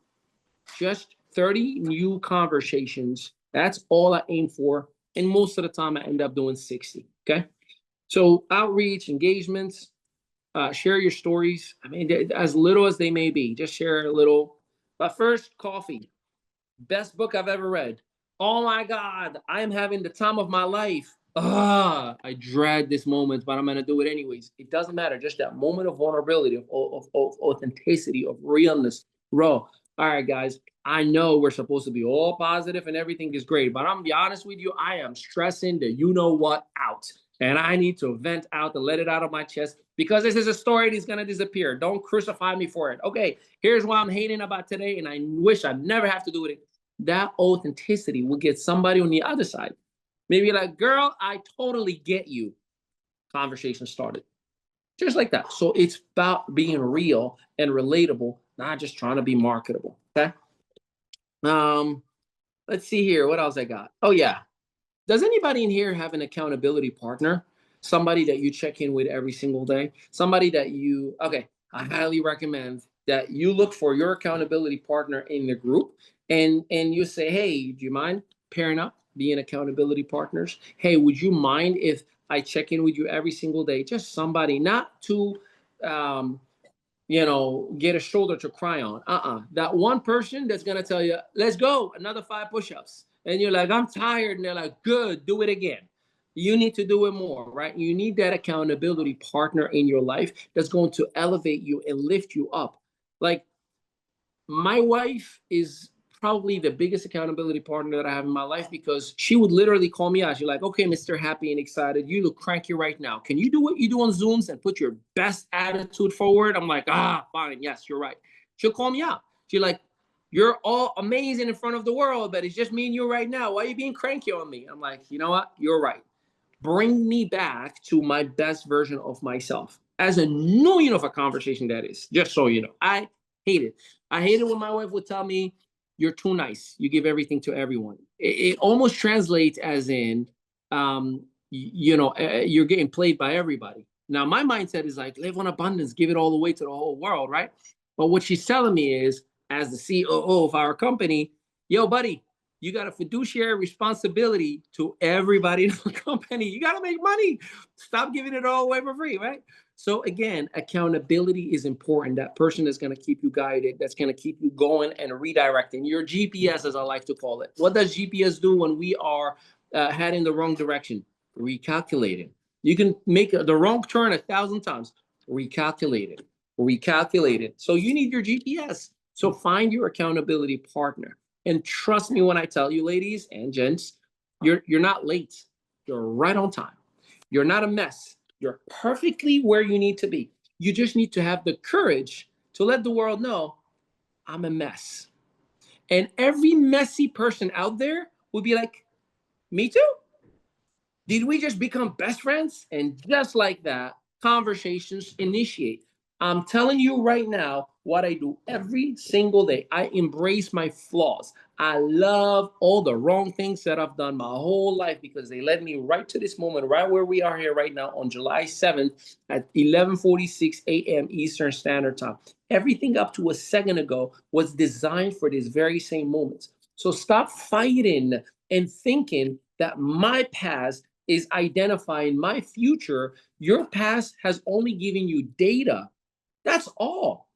Just 30 new conversations. That's all I aim for. And most of the time I end up doing 60. Okay. So outreach, engagements, share your stories. I mean, as little as they may be, just share a little. But first, coffee. Best book I've ever read. Oh my God, I am having the time of my life. I dread this moment, but I'm going to do it anyways. It doesn't matter. Just that moment of vulnerability, of authenticity, of realness. Raw. All right, guys, I know we're supposed to be all positive and everything is great, but I'm going to be honest with you. I am stressing the you-know-what out. And I need to vent out and let it out of my chest because this is a story that's going to disappear. Don't crucify me for it. Okay, here's what I'm hating about today, and I wish I never have to do it. That authenticity will get somebody on the other side. Maybe like, girl, I totally get you. Conversation started. Just like that. So it's about being real and relatable, not just trying to be marketable. Okay. Let's see here. What else I got? Oh, yeah. Does anybody in here have an accountability partner? Somebody that you check in with every single day? Somebody that you, okay, I highly recommend that you look for your accountability partner in the group and you say, hey, do you mind pairing up, being accountability partners? Hey, would you mind if I check in with you every single day? Just somebody, not to, get a shoulder to cry on. That one person that's going to tell you, let's go, another 5 push-ups. And you're like, I'm tired. And they're like, good, do it again. You need to do it more, right? You need that accountability partner in your life that's going to elevate you and lift you up. Like, my wife is probably the biggest accountability partner that I have in my life because she would literally call me out. She's like, okay, Mr. Happy and Excited, you look cranky right now. Can you do what you do on Zooms and put your best attitude forward? I'm like, fine. Yes, you're right. She'll call me out. She's like, you're all amazing in front of the world, but it's just me and you right now. Why are you being cranky on me? I'm like, you know what? You're right. Bring me back to my best version of myself. As annoying of a conversation that is, just so you know. I hate it. I hate it when my wife would tell me, you're too nice. You give everything to everyone. It almost translates as in, you're getting played by everybody. Now, my mindset is like, live on abundance, give it all away to the whole world, right? But what she's telling me is, as the COO of our company, yo, buddy, you got a fiduciary responsibility to everybody in the company. You got to make money. Stop giving it all away for free, right? So again, accountability is important. That person is going to keep you guided. That's going to keep you going and redirecting. Your GPS, as I like to call it. What does GPS do when we are heading the wrong direction? Recalculating. You can make the wrong turn 1,000 times. Recalculate it. So you need your GPS. So find your accountability partner. And trust me when I tell you, ladies and gents, you're not late. You're right on time. You're not a mess. You're perfectly where you need to be. You just need to have the courage to let the world know I'm a mess. And every messy person out there will be like, me too. Did we just become best friends? And just like that, conversations initiate. I'm telling you right now, what I do every single day. I embrace my flaws. I love all the wrong things that I've done my whole life because they led me right to this moment, right where we are here right now on July 7th at 11:46 a.m. Eastern Standard Time. Everything up to a second ago was designed for this very same moment. So stop fighting and thinking that my past is identifying my future. Your past has only given you data. That's all.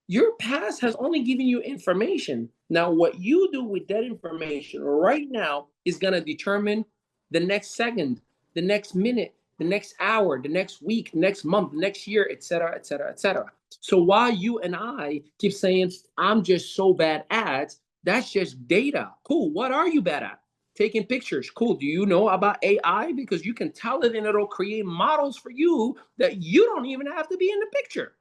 Your past has only given you information. Now, what you do with that information right now is going to determine the next second, the next minute, the next hour, the next week, next month, next year, et cetera, et cetera, et cetera. So while you and I keep saying, I'm just so bad at, that's just data. Cool. What are you bad at? Taking pictures. Cool. Do you know about AI? Because you can tell it and it'll create models for you that you don't even have to be in the picture.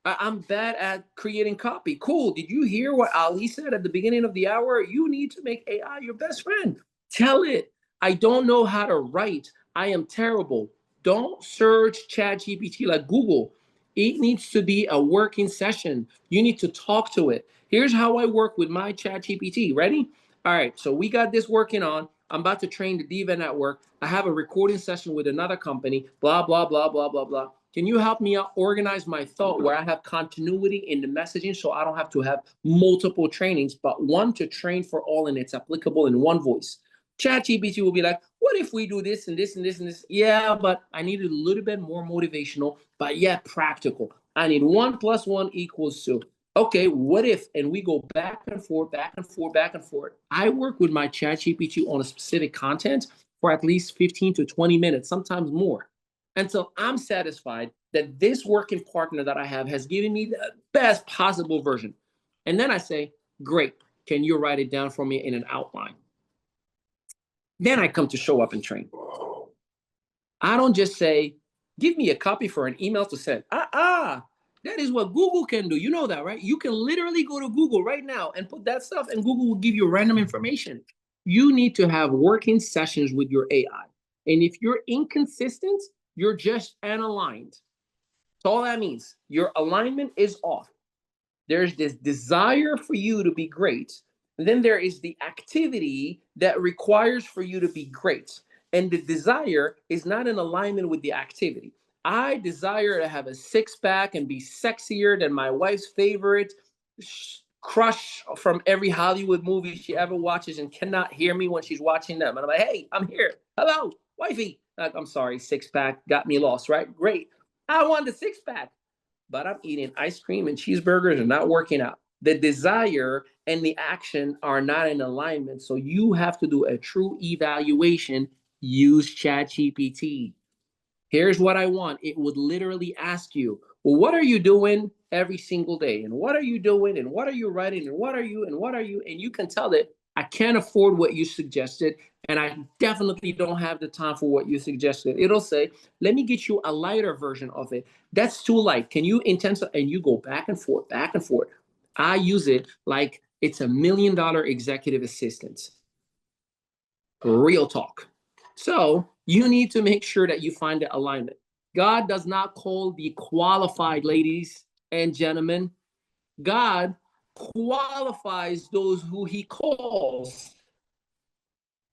I'm bad at creating copy. Cool. Did you hear what Ali said at the beginning of the hour? You need to make AI your best friend. Tell it, I don't know how to write. I am terrible. Don't search ChatGPT like Google. It needs to be a working session. You need to talk to it. Here's how I work with my ChatGPT. Ready? All right. So we got this working on. I'm about to train the Diva Network. I have a recording session with another company, blah, blah, blah, blah, blah, blah. Can you help me out organize my thought where I have continuity in the messaging so I don't have to have multiple trainings, but one to train for all and it's applicable in one voice? ChatGPT will be like, what if we do this and this and this and this? Yeah, but I need a little bit more motivational, but yet practical. I need 1 + 1 = 2. Okay, what if? And we go back and forth, back and forth, back and forth. I work with my ChatGPT on a specific content for at least 15 to 20 minutes, sometimes more, until I'm satisfied that this working partner that I have has given me the best possible version. And then I say, great, can you write it down for me in an outline? Then I come to show up and train. I don't just say, give me a copy for an email to send. That is what Google can do. You know that, right? You can literally go to Google right now and put that stuff and Google will give you random information. You need to have working sessions with your AI. And if you're inconsistent, you're just unaligned. So all that means your alignment is off. There's this desire for you to be great. And then there is the activity that requires for you to be great. And the desire is not in alignment with the activity. I desire to have a six-pack and be sexier than my wife's favorite crush from every Hollywood movie she ever watches and cannot hear me when she's watching them. And I'm like, hey, I'm here. Hello, wifey. Like, I'm sorry, six-pack got me lost, right? Great. I want the six-pack, but I'm eating ice cream and cheeseburgers and not working out. The desire and the action are not in alignment. So you have to do a true evaluation. Use ChatGPT. Here's what I want. It would literally ask you, well, what are you doing every single day? And what are you doing? And what are you writing? And what are you? And what are you? And you can tell it, I can't afford what you suggested. And I definitely don't have the time for what you suggested. It'll say, let me get you a lighter version of it. That's too light. Can you intensify? And you go back and forth, back and forth. I use it like it's $1 million executive assistant. Real talk. So you need to make sure that you find the alignment. God does not call the qualified, ladies and gentlemen. God qualifies those who he calls.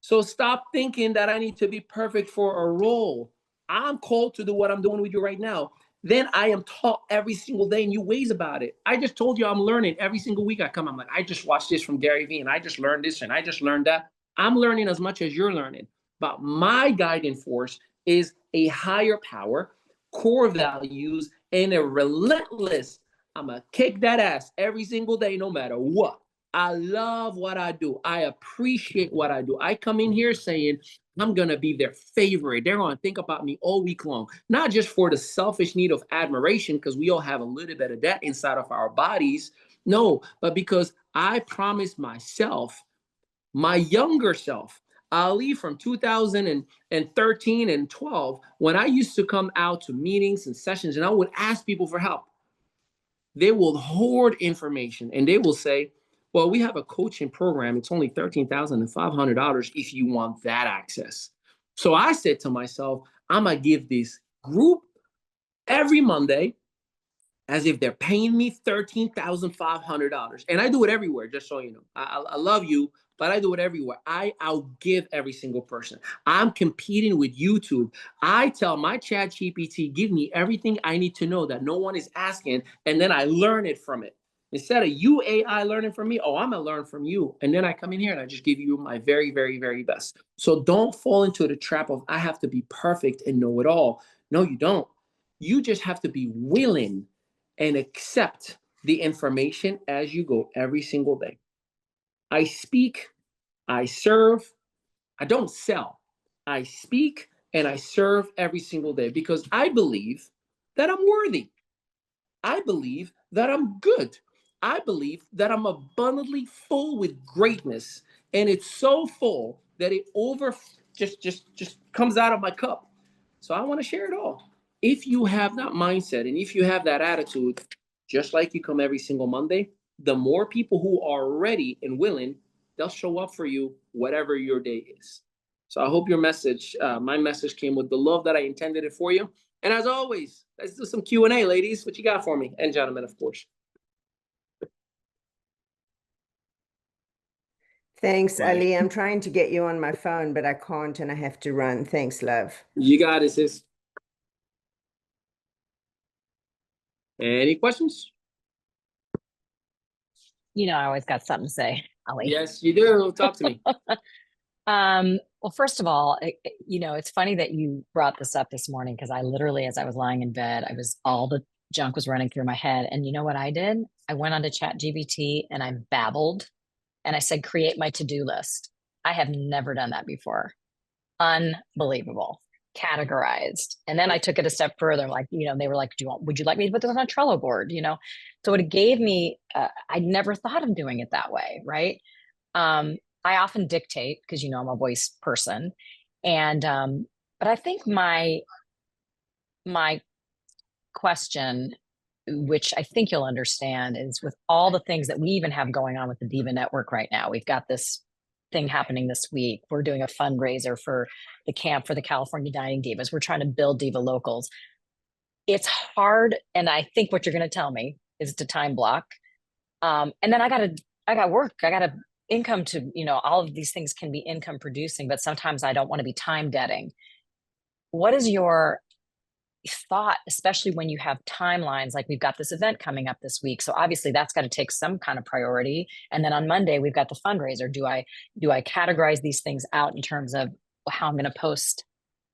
So stop thinking that I need to be perfect for a role. I'm called to do what I'm doing with you right now. Then I am taught every single day new ways about it. I just told you I'm learning every single week I come. I'm like, I just watched this from Gary Vee and I just learned this and I just learned that. I'm learning as much as you're learning. But my guiding force is a higher power, core values, and a relentless, I'm going to kick that ass every single day, no matter what. I love what I do. I appreciate what I do. I come in here saying, I'm going to be their favorite. They're going to think about me all week long, not just for the selfish need of admiration, because we all have a little bit of that inside of our bodies. No, but because I promised myself, my younger self, Ali from 2013 and 12, when I used to come out to meetings and sessions and I would ask people for help, they will hoard information and they will say, well, we have a coaching program. It's only $13,500 if you want that access. So I said to myself, I'm going to give this group every Monday as if they're paying me $13,500. And I do it everywhere, just so you know. I love you, but I do it everywhere. I outgive every single person. I'm competing with YouTube. I tell my chat GPT, give me everything I need to know that no one is asking, and then I learn it from it. Instead of you AI learning from me, oh, I'm gonna learn from you. And then I come in here and I just give you my very, very, very best. So don't fall into the trap of I have to be perfect and know it all. No, you don't. You just have to be willing and accept the information as you go every single day. I speak, I serve, I don't sell. I speak and I serve every single day because I believe that I'm worthy. I believe that I'm good. I believe that I'm abundantly full with greatness, and it's so full that it just comes out of my cup. So I want to share it all. If you have that mindset and if you have that attitude, just like you come every single Monday, the more people who are ready and willing, they'll show up for you, whatever your day is. So I hope your message, my message came with the love that I intended it for you. And as always, let's do some Q&A, ladies. What you got for me? And gentlemen, of course. Thanks, Right. Ali. I'm trying to get you on my phone, but I can't and I have to run. Thanks, love. You got it, sis. Any questions? You know, I always got something to say, Ali. Yes, you do. Talk to me. Well, first of all, you know, it's funny that you brought this up this morning because I literally, as I was lying in bed, all the junk was running through my head. And you know what I did? I went onto ChatGPT and I babbled and I said, create my to-do list. I have never done that before. Unbelievable. Categorized. And then I took it a step further. Like, you know, they were like, would you like me to put this on a Trello board? You know, so it gave me, I never thought of doing it that way. Right. I often dictate because, you know, I'm a voice person. And, but I think my question, which I think you'll understand, is with all the things that we even have going on with the Diva Network right now. We've got this thing happening this week. We're doing a fundraiser for the camp for the California Dining Divas. We're trying to build Diva Locals. It's hard. And I think what you're going to tell me is to time block. And then I got work. I got income to, you know, all of these things can be income producing, but sometimes I don't want to be time debting. What is your thought, especially when you have timelines? Like we've got this event coming up this week, so obviously that's got to take some kind of priority. And then on Monday we've got the fundraiser. Do I categorize these things out in terms of how I'm going to post?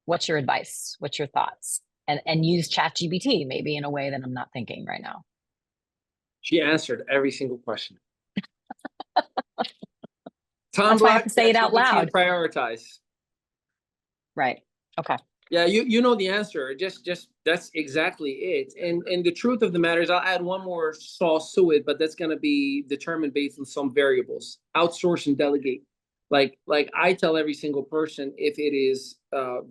What's your advice? What's your thoughts? And use ChatGPT maybe in a way that I'm not thinking right now. She answered every single question. Time That's why I have block, to say it out ChatGPT, loud. prioritize. Right. Okay. Yeah, you know the answer. Just that's exactly it. And the truth of the matter is, I'll add one more sauce to it, but that's going to be determined based on some variables. Outsource and delegate. Like I tell every single person, if it is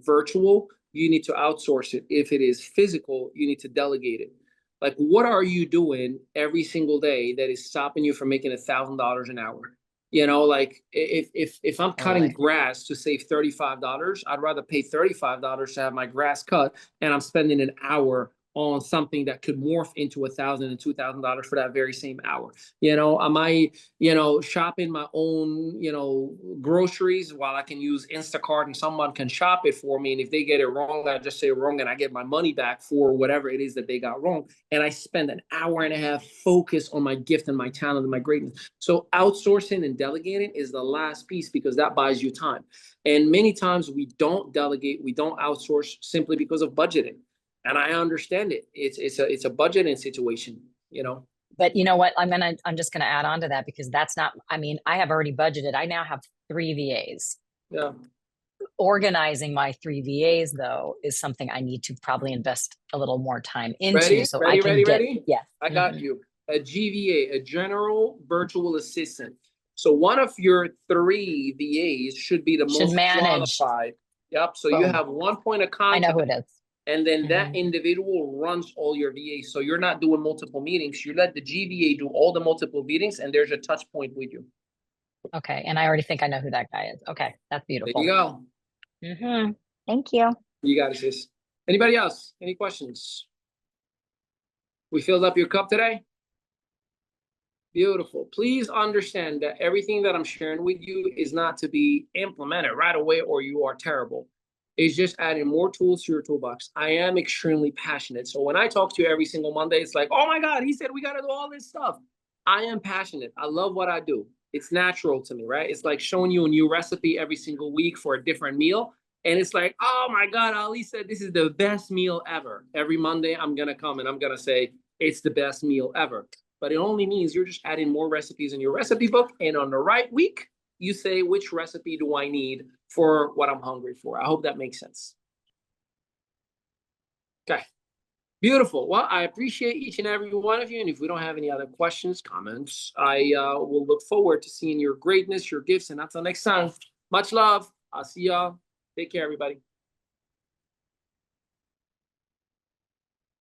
virtual, you need to outsource it. If it is physical, you need to delegate it. Like, what are you doing every single day that is stopping you from making $1,000 an hour? You know, like if I'm cutting grass to save $35, I'd rather pay $35 to have my grass cut, and I'm spending an hour on something that could morph into $1,000 and $2,000 for that very same hour. You know, am I, you know, shopping my own, you know, groceries while I can use Instacart and someone can shop it for me? And if they get it wrong, I just say wrong and I get my money back for whatever it is that they got wrong. And I spend an hour and a half focused on my gift and my talent and my greatness. So outsourcing and delegating is the last piece because that buys you time. And many times we don't delegate, we don't outsource simply because of budgeting. And I understand it. It's a budgeting situation, you know. But you know what? I'm just gonna add on to that because that's not. I mean, I have already budgeted. I now have 3 VAs. Yeah. Organizing my 3 VAs though is something I need to probably invest a little more time into. Ready? Yeah. I got you. A GVA, a general virtual assistant. So one of your 3 VAs should be the most qualified. Yep. So you have one point of contact. I know who it is. And then that individual runs all your VAs. So you're not doing multiple meetings. You let the GVA do all the multiple meetings, and there's a touch point with you. Okay. And I already think I know who that guy is. Okay. That's beautiful. There you go. Thank you. You got it, sis. Anybody else? Any questions? We filled up your cup today? Beautiful. Please understand that everything that I'm sharing with you is not to be implemented right away or you are terrible. It's just adding more tools to your toolbox. I am extremely passionate. So when I talk to you every single Monday, it's like, oh my God, he said we got to do all this stuff. I am passionate. I love what I do. It's natural to me, right? It's like showing you a new recipe every single week for a different meal. And it's like, oh my God, Ali said this is the best meal ever. Every Monday, I'm going to come and I'm going to say it's the best meal ever. But it only means you're just adding more recipes in your recipe book. And on the right week, you say, which recipe do I need for what I'm hungry for? I hope that makes sense. Okay. Beautiful. Well, I appreciate each and every one of you. And if we don't have any other questions, comments, I will look forward to seeing your greatness, your gifts. And until next time, much love. I'll see y'all. Take care, everybody.